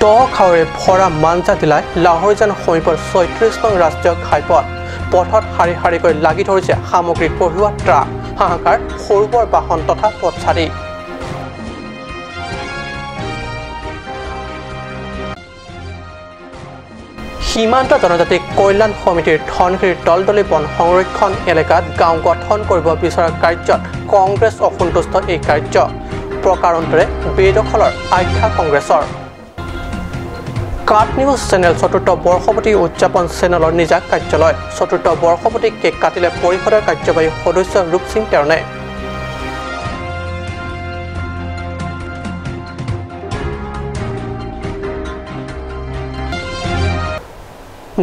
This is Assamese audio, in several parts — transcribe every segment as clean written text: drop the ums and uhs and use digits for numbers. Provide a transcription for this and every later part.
খাৱৰে ভৰা মাঞ্জা দিলাই লাহৰীজান সমীপৰ ৩৬ নং ৰাষ্ট্ৰীয় ঘাইপথ পথত শাৰী শাৰীকৈ লাগি ধৰিছে সামগ্ৰী কঢ়িওৱা ট্ৰাক হাহাকাৰ সৰুবৰ বাহন তথা পথচাৰী সীমান্ত জনজাতি কল্যাণ সমিতিৰ ধনশিৰি দলদলী বন সংৰক্ষণ এলেকাত গাঁও গঠন কৰিব বিচৰা কাৰ্যত কংগ্ৰেছ অসন্তুষ্ট এই কাৰ্য প্ৰকাৰান্তৰে বেদখলৰ আখ্যা কংগ্ৰেছৰ কাট নিউজ চেনেল চতুৰ্থ বৰ্ষপতি উদযাপন চেনেলৰ নিজা কাৰ্যালয় চতুৰ্থ বৰ্ষপতি কেক কাটিলে পৰিষদৰ কাৰ্যবাহী সদস্য ৰূপ সিং তেৰণে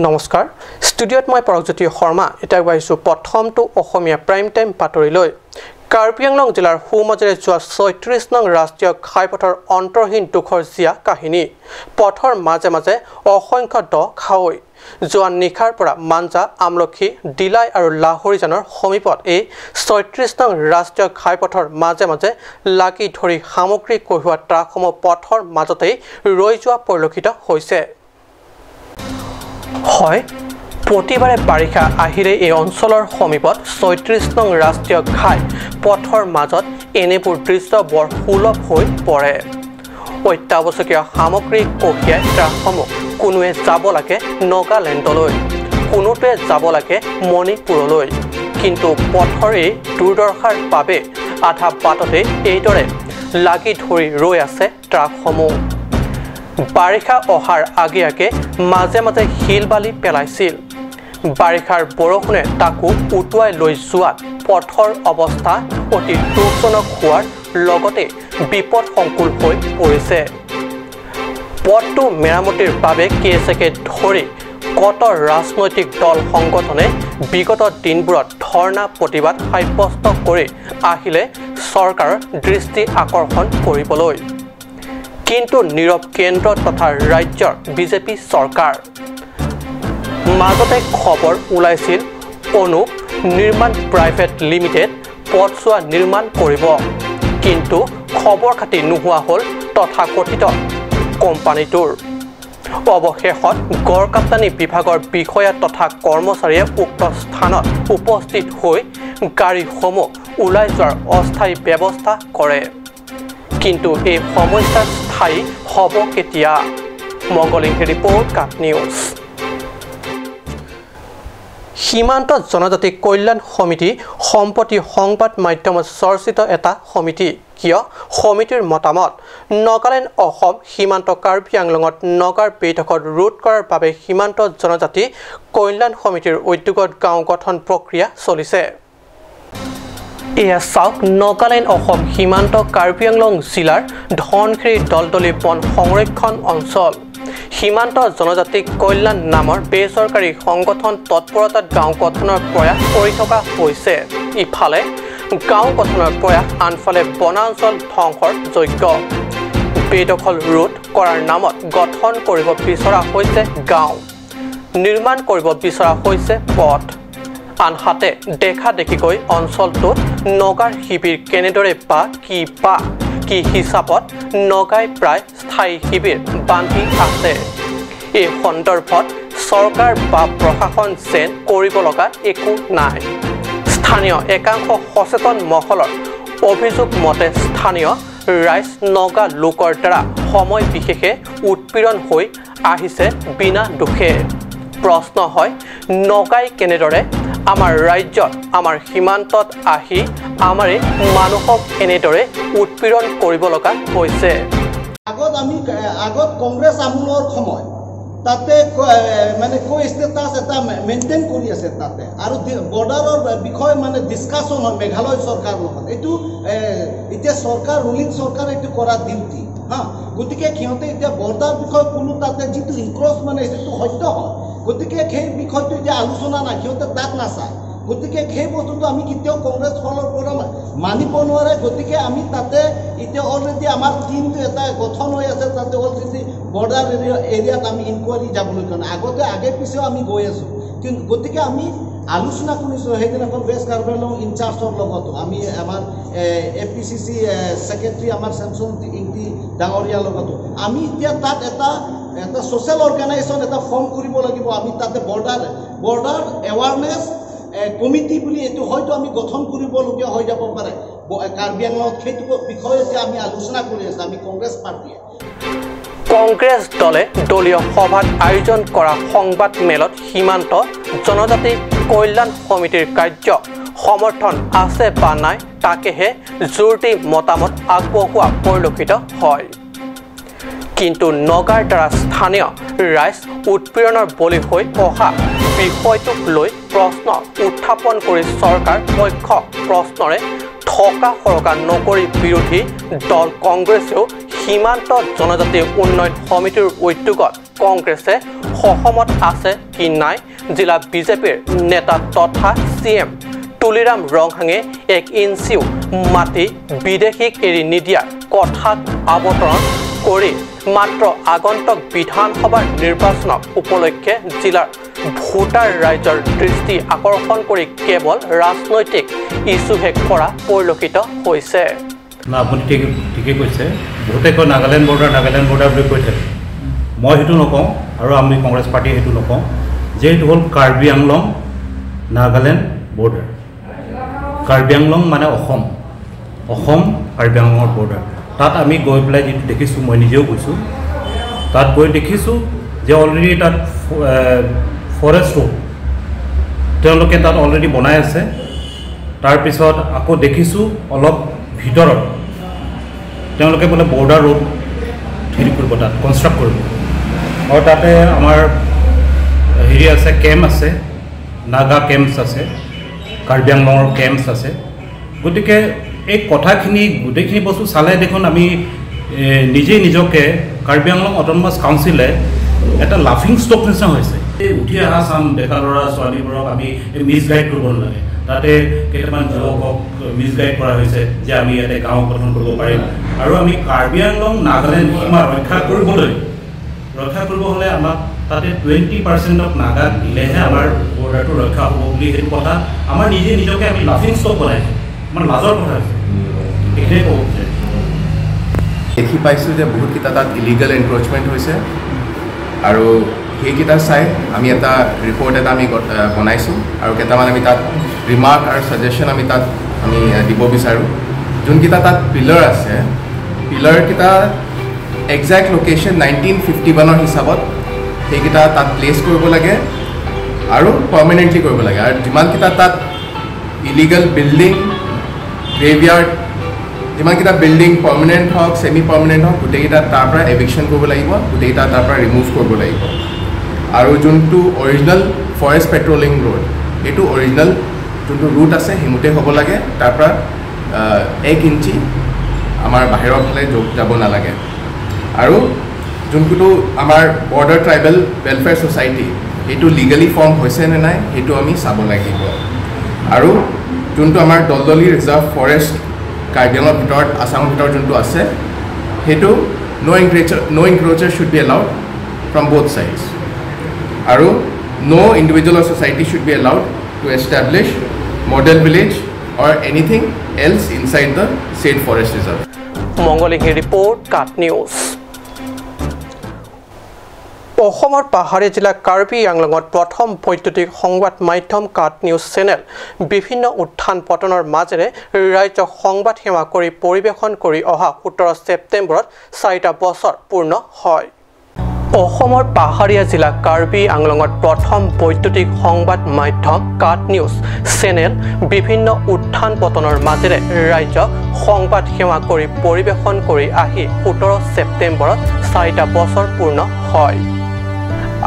নমস্কাৰ ষ্টুডিঅ'ত মই পৰগজ্যোতি শৰ্মা এতিয়া গৈছো প্ৰথমটো অসমীয়া প্ৰাইম টাইম বাতৰিলৈ কাৰ্বি আংলং জিলাৰ সুমজেৰে যোৱা ৩৬ নং ৰাষ্ট্ৰীয় ঘাইপথৰ অন্তৰহীন দুখৰ জিয়া কাহিনী পথৰ মাজে মাজে অসংখ্য খাৱৈ যোৱা নিশাৰ পৰা মাঞ্জা আমলখি ডিলাই আৰু লাহৰীজানৰ সমীপত এই ৩৬ নং ৰাষ্ট্ৰীয় ঘাইপথৰ মাজে মাজে লাগি ধৰি সামগ্ৰী কঢ়িওৱা ট্ৰাকসমূহ পথৰ মাজতেই ৰৈ যোৱা পৰিলক্ষিত হৈছে হয় প্ৰতিবাৰে বাৰিষা আহিলে এই অঞ্চলৰ সমীপত ৩৬ নং ৰাষ্ট্ৰীয় ঘাই পথৰ মাজত এনেবোৰ দৃশ্য বৰ সুলভ হৈ পৰে অত্যাৱশ্যকীয় সামগ্ৰী কঢ়িয়াই ট্ৰাকসমূহ কোনোৱে যাব লাগে নগালেণ্ডলৈ কোনোটোৱে যাব লাগে মণিপুৰলৈ কিন্তু পথৰ এই দুৰ্দশাৰ বাবে আধা বাটতে এইদৰে লাগি ধৰি ৰৈ আছে ট্ৰাকসমূহ বাৰিষা অহাৰ আগে আগে মাজে মাজে শিল বালি পেলাইছিল বাৰিষাৰ বৰষুণে তাকো উটুৱাই লৈ যোৱাত পথৰ অৱস্থা অতি দুখজনক হোৱাৰ লগতে বিপদসংকুল হৈ পৰিছে পথটো মেৰামতিৰ বাবে কেইচাকে ধৰি কত ৰাজনৈতিক দল সংগঠনে বিগত দিনবোৰত ধৰ্ণা প্ৰতিবাদ সাব্যস্ত কৰি আহিলে চৰকাৰৰ দৃষ্টি আকৰ্ষণ কৰিবলৈ কিন্তু নীৰৱ কেন্দ্ৰ তথা ৰাজ্যৰ বিজেপি চৰকাৰ মাজতে খবৰ ওলাইছিল অনুপ নিৰ্মাণ প্ৰাইভেট লিমিটেড পথছোৱা নিৰ্মাণ কৰিব কিন্তু খবৰ খাতি নোহোৱা হ'ল তথাকথিত কোম্পানীটোৰ অৱশেষত গড়কাপ্তানি বিভাগৰ বিষয়া তথা কৰ্মচাৰীয়ে উক্ত স্থানত উপস্থিত হৈ গাড়ীসমূহ ওলাই যোৱাৰ অস্থায়ী ব্যৱস্থা কৰে কিন্তু এই সমস্যা স্থায়ী হ'ব কেতিয়া মংগলিং ৰিপৰ্ট কাট নিউজ সীমান্ত জনজাতি কল্যাণ সমিতি সম্প্ৰতি সংবাদ মাধ্যমত চৰ্চিত এটা সমিতি কিয় সমিতিৰ মতামত নগালেণ্ড অসম সীমান্ত কাৰ্বি আংলঙত নগাৰ বেদখল ৰোধ কৰাৰ বাবে সীমান্ত জনজাতি কল্যাণ সমিতিৰ উদ্যোগত গাঁও গঠন প্ৰক্ৰিয়া চলিছে এয়া চাওক নগালেণ্ড অসম সীমান্ত কাৰ্বি আংলং জিলাৰ ধনশিৰি দলদলী বন সংৰক্ষণ অঞ্চল সীমান্ত জনজাতি কল্যাণ নামৰ বেচৰকাৰী সংগঠন তৎপৰতাত গাঁও গঠনৰ প্ৰয়াস কৰি থকা হৈছে ইফালে গাঁও গঠনৰ প্ৰয়াস আনফালে বনাঞ্চল ধ্বংসৰ যজ্ঞ বেদখল ৰোধ কৰাৰ নামত গঠন কৰিব বিচৰা হৈছে গাঁও নিৰ্মাণ কৰিব বিচৰা হৈছে পথ আনহাতে দেখা দেখিকৈ অঞ্চলটোত নগাৰ শিবিৰ কেনেদৰে বা কি হিচাপত নগাই প্ৰায় স্থায়ী শিবিৰ বান্ধি আছে এই সন্দৰ্ভত চৰকাৰ বা প্ৰশাসন যেন কৰিব লগা একো নাই স্থানীয় একাংশ সচেতন মহলৰ অভিযোগ মতে স্থানীয় ৰাইজ নগা লোকৰ দ্বাৰা সময় বিশেষে উৎপীড়ন হৈ আহিছে বিনা দুখে প্ৰশ্ন হয় নগাই কেনেদৰে আমাৰ ৰাজ্যত আমাৰ সীমান্তত আহি আমাৰে মানুহক এনেদৰে উৎপীড়ন কৰিব লগা হৈছে আগত কংগ্ৰেছ আমোলৰ সময় তাতে মানে কো ষ্টেটাছ এটা মেইনটেইন কৰি আছে তাতে আৰু বৰ্ডাৰৰ বিষয় মানে ডিছকাশ্যন হয় মেঘালয় চৰকাৰৰ লগত এইটো এতিয়া চৰকাৰ ৰুলিং চৰকাৰ এইটো কৰা ডিউটি হা গতিকে সিহঁতে এতিয়া বৰ্ডাৰ বিষয় কোনো তাতে যিটো ইনক্ৰচমেণ্ট সেইটো সত্য হয় গতিকে সেই বিষয়টো এতিয়া আলোচনা নাই সিহঁতে তাক নাচায় গতিকে সেই বস্তুটো আমি কেতিয়াও কংগ্ৰেছ ফলৰ পৰা মানিব নোৱাৰে গতিকে আমি তাতে এতিয়া অলৰেডি আমাৰ টিমটো এটা গঠন হৈ আছে তাতে অলৰেডি বৰ্ডাৰ এৰিয়াত আমি ইনকুৱাৰী যাবলৈ কাৰণে আগতে আগে পিছেও আমি গৈ আছোঁ কিন্তু গতিকে আমি আলোচনা কৰিছোঁ সেইদিনাখন ৱেষ্ট কাৰ্বি আংলং ইনচাৰ্জৰ লগতো আমি আমাৰ APCC ছেক্ৰেটাৰী আমাৰ চেমচন ইংটি ডাঙৰীয়াৰ লগতো আমি এতিয়া তাত এটা ছ'চিয়েল অৰ্গেনাইজেশ্যন এটা ফৰ্ম কৰিব লাগিব আমি তাতে বৰ্ডাৰ এৱাৰনেছ কমিটি বুলি এইটো হয়তো আমি গঠন কৰিবলগীয়া হৈ যাব পাৰে কাৰ্বি আংলঙত সেইটো বিষয়ে যে আমি আলোচনা কৰি আছোঁ আমি কংগ্ৰেছ পাৰ্টীয়ে কংগ্ৰেছ দলে দলীয় সভাত আয়োজন কৰা সংবাদ মেলত সীমান্ত জনজাতি কল্যাণ সমিতিৰ কাৰ্য সমৰ্থন আছে বা নাই তাকেহে জোৰ দি মতামত আগবঢ়োৱা পৰিলক্ষিত হয় কিন্তু নগাৰ দ্বাৰা স্থানীয় ৰাইজ উৎপীড়নৰ বলি হৈ অহা বিষয়টোক লৈ প্ৰশ্ন উত্থাপন কৰি চৰকাৰ পক্ষ প্ৰশ্নৰে থকা সৰকা নকৰি বিৰোধী দল কংগ্ৰেছেও সীমান্ত জনজাতি উন্নয়ন সমিতিৰ উদ্যোগত কংগ্ৰেছে সহমত আছে কি নাই জিলা বিজেপিৰ নেতা তথা CM তুলিৰাম ৰংহাঙে 1 ইঞ্চিও মাটি বিদেশীক এৰি নিদিয়াৰ কথাত অৱতৰণ কৰি মাত্ৰ আগন্তুক বিধানসভাৰ নিৰ্বাচনক উপলক্ষে জিলাৰ ভোটাৰ ৰাইজৰ দৃষ্টি আকৰ্ষণ কৰি কেৱল ৰাজনৈতিক ইছ্যুহে কৰা পৰিলক্ষিত হৈছে না আপুনি ঠিকে কৈছে বহুতে কয় নাগালেণ্ড বৰ্ডাৰ বুলি কৈ থাকে মই সেইটো নকওঁ আৰু আমি কংগ্ৰেছ পাৰ্টি সেইটো নকওঁ যে এইটো হ'ল কাৰ্বি আংলং নাগালেণ্ড বৰ্ডাৰ কাৰ্বি আংলং মানে অসম কাৰ্বি আংলঙৰ বৰ্ডাৰ তাত আমি গৈ পেলাই যিটো দেখিছোঁ মই নিজেও গৈছোঁ তাত গৈ দেখিছোঁ যে অলৰেডি তাত ফৰেষ্ট ৰোড তেওঁলোকে তাত অলৰেডি বনাই আছে তাৰপিছত আকৌ দেখিছোঁ অলপ ভিতৰত তেওঁলোকে বোলে বৰ্ডাৰ ৰোড হেৰি কৰিব তাত কনষ্ট্ৰাক্ট কৰিব আৰু তাতে আমাৰ হেৰি আছে কেম্প আছে নাগা কেম্পছ আছে কাৰ্বি আংলঙৰ কেম্পছ আছে গতিকে এই কথাখিনি গোটেইখিনি বস্তু চালে দেখোন আমি নিজেই নিজকে কাৰ্বি আংলং অট'নমাছ কাউন্সিলে এটা লাফিং ষ্টক নিচিনা হৈছে এই উঠি অহা চাম ডেকা ল'ৰা ছোৱালীবোৰক আমি মিছগাইড কৰিব নালাগে তাতে কেইটামান যুৱকক মিছগাইড কৰা হৈছে যে আমি ইয়াতে গাঁও গঠন কৰিব পাৰিম আৰু আমি কাৰ্বি আংলং নাগালেণ্ড সীমা ৰক্ষা কৰিব হ'লে আমাক তাতে 20% অফ নাগা দিলেহে আমাৰ বৰ্ডাৰটো ৰক্ষা হ'ব বুলি সেইটো কথা আমাৰ নিজকে আমি লাফিং ষ্টক বনাইছোঁ আমাৰ লাজৰ কথা হৈছে এইটোৱে ক'ব বিচাৰিছোঁ দেখি পাইছোঁ যে বহুতকেইটা তাত ইলিগেল এনক্ৰ'চমেণ্ট হৈছে আৰু সেইকেইটা চাই আমি এটা ৰিপৰ্ট এটা আমি বনাইছোঁ আৰু কেইটামান আমি তাত ৰিমাৰ্ক আৰু ছাজেশ্যন আমি তাত আমি দিব বিচাৰোঁ যোনকেইটা তাত পিলাৰ আছে পিলাৰকেইটা একজেক্ট লোকেশ্যন 1951 হিচাপত সেইকেইটা তাত প্লেচ কৰিব লাগে আৰু পাৰ্মানেণ্টলি কৰিব লাগে আৰু যিমানকেইটা তাত ইলিগেল বিল্ডিং গ্ৰেভয়াৰ্ড যিমানকেইটা বিল্ডিং পাৰ্মানেণ্ট হওক ছেমি পাৰ্মানেণ্ট হওক গোটেইকেইটা তাৰ পৰা এভিকশ্যন কৰিব লাগিব গোটেইকেইটা তাৰ পৰা ৰিমুভ কৰিব লাগিব আৰু যোনটো অৰিজিনেল ফৰেষ্ট পেট্ৰলিং ৰোড এইটো অৰিজিনেল যোনটো ৰুট আছে সেইমতে হ'ব লাগে তাৰ পৰা 1 ইঞ্চি আমাৰ বাহিৰৰ ফালে যাব নালাগে আৰু যোনটো আমাৰ বৰ্ডাৰ ট্ৰাইবেল ৱেলফেয়াৰ ছ'চাইটি এইটো লিগেলি ফৰ্ম হৈছে নে নাই সেইটো আমি চাব লাগিব আৰু যোনটো আমাৰ দলদলি ৰিজাৰ্ভ ফৰেষ্ট কাৰ্বি আংলঙৰ ভিতৰত আছামৰ ভিতৰত যোনটো আছে সেইটো no encroacher should be allowed from both sides আৰু no individual or society should be allowed to establish model village or anything else inside the state forest reserve মংগলিংহি ৰিপৰ্ট কাট নিউজ অসমৰ পাহাৰীয়া জিলা কাৰ্বি আংলঙত প্ৰথম বৈদ্যুতিক সংবাদ মাধ্যম কাট নিউজ চেনেল বিভিন্ন উত্থান পতনৰ মাজেৰে ৰাজ্যক সংবাদ সেৱা কৰি পৰিৱেশন কৰি অহা 17 ছেপ্টেম্বৰত 4টা বছৰ পূৰ্ণ হয় অসমৰ পাহাৰীয়া জিলা কাৰ্বি আংলঙত প্ৰথম বৈদ্যুতিক সংবাদ মাধ্যম কাট নিউজ চেনেল বিভিন্ন উত্থান পতনৰ মাজেৰে ৰাজ্যক সংবাদ সেৱা কৰি পৰিৱেশন কৰি আহি 17 ছেপ্টেম্বৰত 4টা বছৰ পূৰ্ণ হয়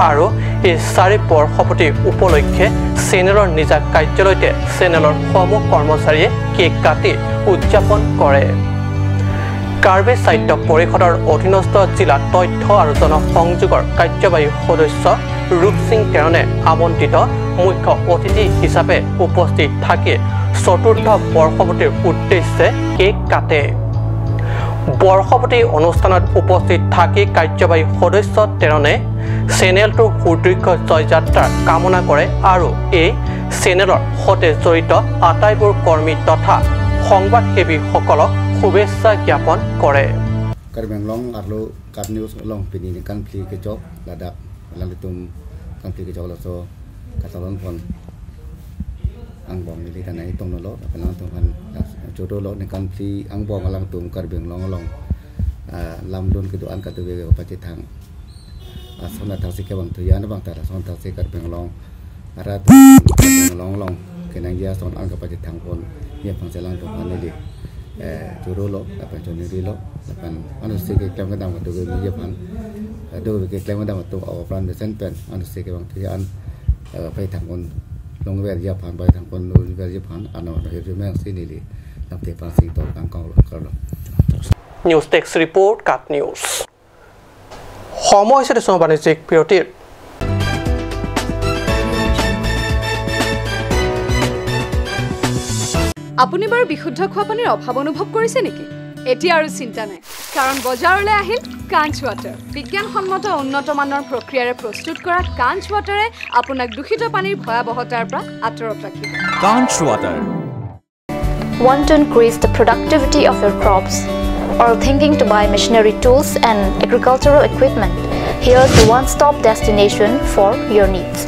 আৰু এই 4 বৰ্ষপতি উপলক্ষে চেনেলৰ নিজা কাৰ্যালয়তে চেনেলৰ সমূহ কৰ্মচাৰীয়ে কেক কাটি উদযাপন কৰে কাৰ্বি সাহিত্য পৰিষদৰ অধীনস্থ জিলা তথ্য আৰু জনসংযোগৰ কাৰ্যবাহী সদস্য ৰূপ সিং তেৰণে আমন্ত্ৰিত মুখ্য অতিথি হিচাপে উপস্থিত থাকি চতুৰ্থ বৰ্ষপতিৰ উদ্দেশ্যে কেক কাটে বৰ্ষপতি অনুষ্ঠানত উপস্থিত থাকি কাৰ্যবাহী সদস্য তেৰণে চেনেলটোৰ সুদীৰ্ঘ জয়যাত্ৰাৰ কামনা কৰে আৰু এই চেনেলৰ সৈতে জড়িত আটাইবোৰ কৰ্মী তথা সংবাদসেৱীসকলক শুভেচ্ছা জ্ঞাপন কৰে। Karbi Anglong arlo Kap News long pini ni kanpli kejok ladak langitum kanpli kejok laso katalon pon angbong ni tanai tong nolo apalang tuhan jodoh lo ni kanpli angbong alang tum Karbi Anglong long lamdon keduan katuwe pacitang asona tasi ke bang tuyan bang tara son tasi Karbi Anglong arat Karbi Anglong long kenang dia son ang pacitang pon dia pangselang tuhan ni jodoh lo apa joniri lo akan manusia ke klaim kadang waktu ke Jepang ada ke klaim kadang waktu awal besen pen manusia ke bang tianไปทางคนลงเวียนJepangไปทางคนลงเวียนJepang ana ada itu memang sini di tapi pasti to tangkau kalau News Text Report Cut News সময় হিসেবে বাণিজ্যিক বিরতির আপুনি বাৰু বিশুদ্ধ খোৱা পানীৰ অভাৱ অনুভৱ কৰিছে নেকি? এতিয়া আৰু চিন্তা নাই, কাৰণ বজাৰলৈ আহিল কাঞ্চ ৱাটাৰ। বিজ্ঞানসন্মত উন্নত মানৰ প্ৰক্ৰিয়াৰে প্ৰস্তুত কৰা কাঞ্চ ৱাটাৰে আপোনাক দূষিত পানীৰ ভয়াৱহতাৰ পৰা আঁতৰত ৰাখিব। কাঞ্চ water. Want to increase the productivity of your crops or thinking to buy machinery tools and agricultural equipment? Here's the one-stop destination for your needs.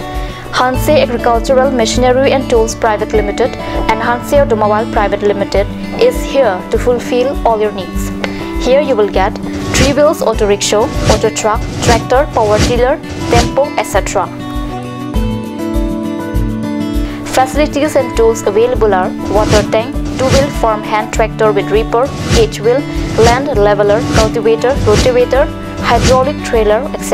Hanse Agricultural Machinery and Tools Private Limited and Hanse Automobile Private Limited is here to fulfill all your needs. Here you will get 3 wheels auto rickshaw, auto truck, tractor, power tiller, tempo, etc. Facilities and tools available are water tank, 2-wheel farm hand tractor with reaper, H-wheel, land leveler, cultivator, rotavator, hydraulic trailer, etc.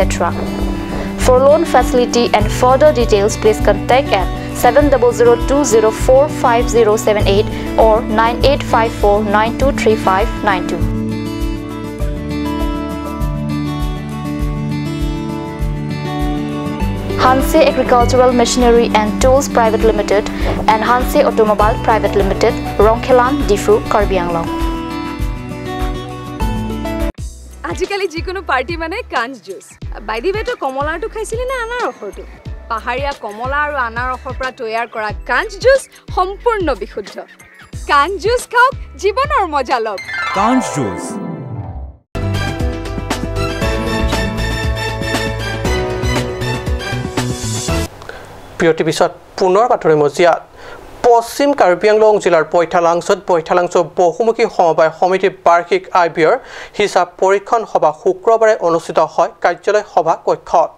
For loan facility and further details, please contact at 7002045078 or 9854923592. Hanse Agricultural Machinery and Tools Private Limited and Hanse Automobile Private Limited, Rongkhelan, Difu, Karbi Anglong. আজিকালি যিকোনো পাৰ্টি মানে কাঞ্চ জুচ। বাই দি ৱে তো কমলাটো খাইছিলি না আনাৰসৰটো? পাহাৰীয়া কমলা আৰু আনাৰসৰ পৰা তৈয়াৰ কৰা কাঞ্চ জুচ সম্পূৰ্ণ বিশুদ্ধ। কাঞ্চ জুচ খাওক, জীৱনৰ মজা লওক। কাঞ্চ জুচ। বিৰতিৰ পিছত পুনৰ বাতৰি মজিয়াত পশ্চিম কাৰ্বি আংলং জিলাৰ পৈঠালাংছত বহুমুখী সমবায় সমিতিৰ বাৰ্ষিক আয় ব্যয়ৰ হিচাপ পৰীক্ষণ সভা শুক্ৰবাৰে অনুষ্ঠিত হয় কাৰ্যালয় সভা কক্ষত।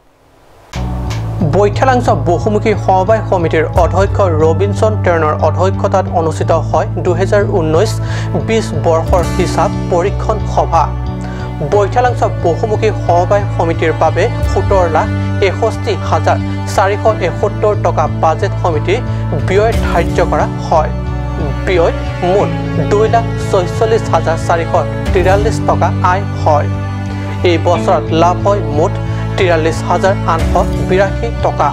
বৈঠালাংছ বহুমুখী সমবায় সমিতিৰ অধ্যক্ষ ৰবিনসন টেৰ্ণৰ অধ্যক্ষতাত অনুষ্ঠিত হয় 2019-20 বৰ্ষৰ হিচাপ পৰীক্ষণ সভা। বৈঠালাংছ বহুমুখী সমবায় সমিতিৰ বাবে 17,61,471 টকা বাজেট সমিতি ব্যয় ধাৰ্য কৰা হয়। ব্যয় মুঠ 2,46,443 টকা আয় হয়। এই বছৰত লাভ হয় মুঠ 43,882 টকা।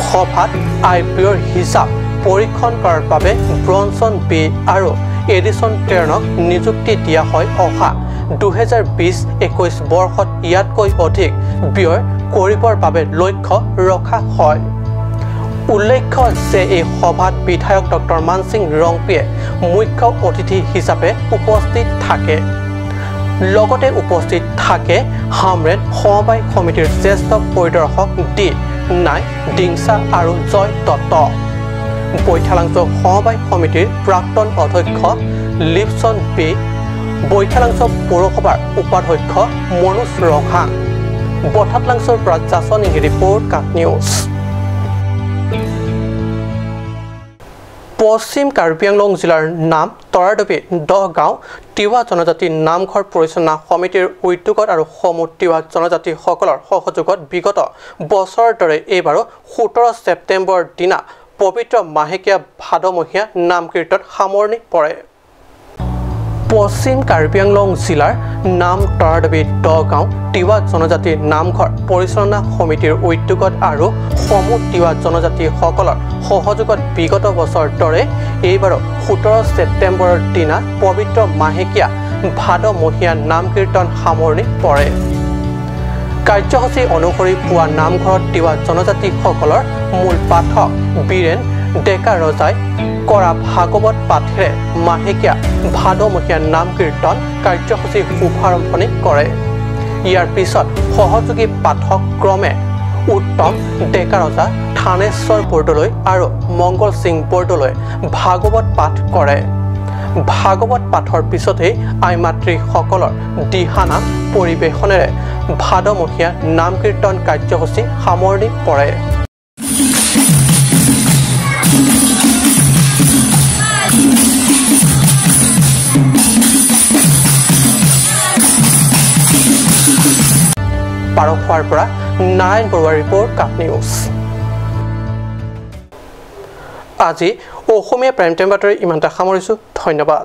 সভাত আয় ব্যয়ৰ হিচাপ পৰীক্ষণ কৰাৰ বাবে ব্ৰনছন বি আৰু এডিসন টেৰ্ণক নিযুক্তি দিয়া হয়। অহা 2020-21 বৰ্ষত ইয়াতকৈ অধিক ব্যয় কৰিবৰ বাবে লক্ষ্য ৰখা হয়। উল্লেখ্য যে এই সভাত বিধায়ক ডক্টৰ মানসিং ৰংপিয়ে মুখ্য অতিথি হিচাপে উপস্থিত থাকে। লগতে উপস্থিত থাকে হামৰেন সমবায় সমিতিৰ জ্যেষ্ঠ পৰিদৰ্শক ডি নাই ডিংছা আৰু জয় দত্ত। বৈঠালাংছ সমবায় সমিতিৰ প্ৰাক্তন অধ্যক্ষ লিপছন বি, বৈঠালাংছ পৌৰসভাৰ উপাধ্যক্ষ মনোজ ৰংহাং। বঠাতলাংছৰ পৰা জাছন ইংগী ৰিপৰ্ট কাট নিউজ। পশ্চিম কাৰ্বি আংলং জিলাৰ নাম তৰাডবি 10 গাঁও তিৱা জনজাতি নামঘৰ পৰিচালনা সমিতিৰ উদ্যোগত আৰু সমূহ তিৱা জনজাতিসকলৰ সহযোগত বিগত বছৰৰ দৰে এইবাৰো 17 ছেপ্টেম্বৰ দিনা পবিত্ৰ মাহেকীয়া ভাদমহীয়া নাম কীৰ্তন সামৰণি পৰে। পশ্চিম কাৰ্বি আংলং জিলাৰ নাম তৰাডবি 10 গাঁও তিৱা জনজাতি নামঘৰ পৰিচালনা সমিতিৰ উদ্যোগত আৰু সমূহ তিৱা জনজাতিসকলৰ সহযোগত বিগত বছৰৰ দৰে এইবাৰো 17 ছেপ্টেম্বৰৰ দিনা পবিত্ৰ মাহেকীয়া ভাদমহীয়া নাম কীৰ্তন সামৰণি পৰে। কাৰ্যসূচী অনুসৰি পুৱা নামঘৰত তিৱা জনজাতিসকলৰ মূল পাঠক বীৰেন ডেকা ৰজাই কৰা ভাগৱত পাঠেৰে মাহেকীয়া ভাদমহীয়া নাম কীৰ্তন কাৰ্যসূচী শুভাৰম্ভণি কৰে ইয়াৰ পিছত সহযোগী পাঠক ক্ৰমে উত্তম ডেকা ৰজা থানেশ্বৰ বৰদলৈ আৰু মংগল সিং বৰদলৈ ভাগৱত পাঠ কৰে ভাগৱত পাঠৰ পিছতেই আইমাতৃসকলৰ দিহানাম পৰিৱেশনেৰে ভাদমহীয়া নাম কীৰ্তন কাৰ্যসূচী সামৰণি পৰে পাৰখোৱাৰ পৰা নাৰায়ণ বৰুৱাৰ ৰিপৰ্ট কাট নিউজ আজি অসমীয়া প্ৰাইম টাইম বাতৰি ইমানটা সামৰিছোঁ ধন্যবাদ